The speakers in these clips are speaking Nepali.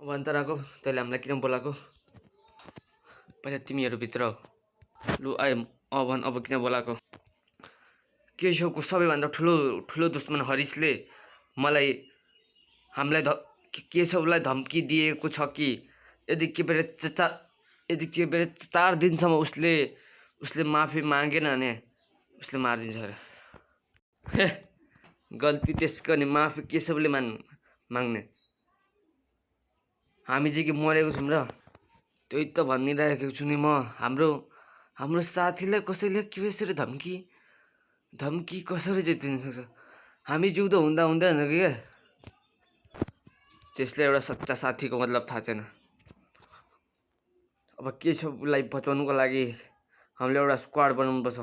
भन्तराको तैँले हामीलाई किन बोलाएको? पहिला तिमीहरू भित्र हो। लु आए भन अब किन बोलाएको? केशवको सबैभन्दा ठुलो दुश्मन हरिशले मलाई हामीलाई केशवलाई धम्की दिएको छ कि यदि के बेर 4 दिनसम्म उसले माफी मागेन भने उसले मारिदिन्छ अरे। हे गल्ती त्यसको नि माफी केशवले माग्ने। हामी चाहिँ के मरेको छौँ र? त्यही त भनिरहेको छु नि म। हाम्रो साथीलाई कसैले के यसरी धम्की कसरी चाहिँ दिन सक्छ? हामी जिउँदो हुँदैन क्या। त्यसले एउटा सच्चा साथीको मतलब थाहा छैन। अब केशवलाई बचाउनुको लागि हामीले एउटा स्क्वाड बनाउनु पर्छ।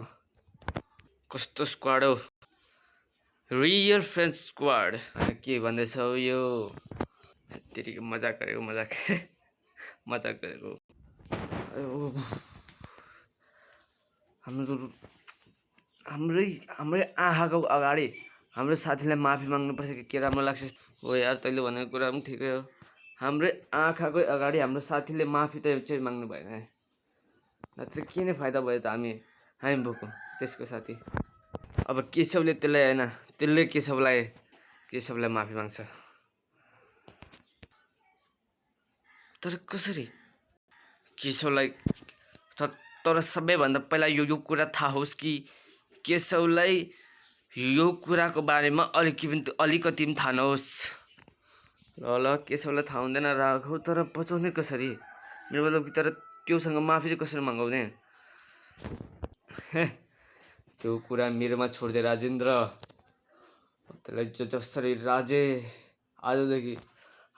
कस्तो स्क्वाड हो? Real friend squad. के भन्दैछौ यो? तेरिको मजाक गरेको मजाक गरेको। हाम्रै आँखाको अगाडि हाम्रो साथीलाई माफी माग्नुपर्छ कि के राम्रो लाग्छ? हो यार, तैँले भनेको कुरा पनि ठिकै हो। हाम्रै आँखाकै अगाडि हाम्रो साथीले माफी त चाहिँ माग्नु भएन। नत्र के नै फाइदा भयो त हामी भोकौँ त्यसको साथी। अब केशवले त्यसलाई होइन, त्यसले केशवलाई माफी माग्छ। तर कसरी? केशवलाई तर सबैभन्दा पहिला यो कुरा थाहा होस् कि केशवलाई यो कुराको बारेमा अलिकति पनि थाहा नहोस्। ल केशवलाई थाहा हुँदैन राघव, तर बचाउने कसरी? मेरो मतलब कि तर त्योसँग माफी चाहिँ कसरी मगाउने? त्यो कुरा मेरोमा छोडिदिए राजेन्द्र। त्यसलाई जसरी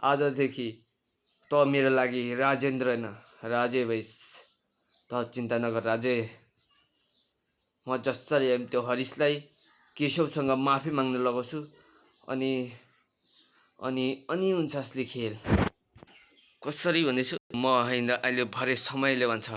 आजदेखि त मेरो लागि राजेन्द्र होइन राजे भइस्। त चिन्ता नगर राजे। म जसरी त्यो हरिशलाई केशवसँग माफी माग्न लगाउँछु अनि हुन्छ असली खेल। कसरी भन्दैछु म होइन, अहिले भरे समयले भन्छ।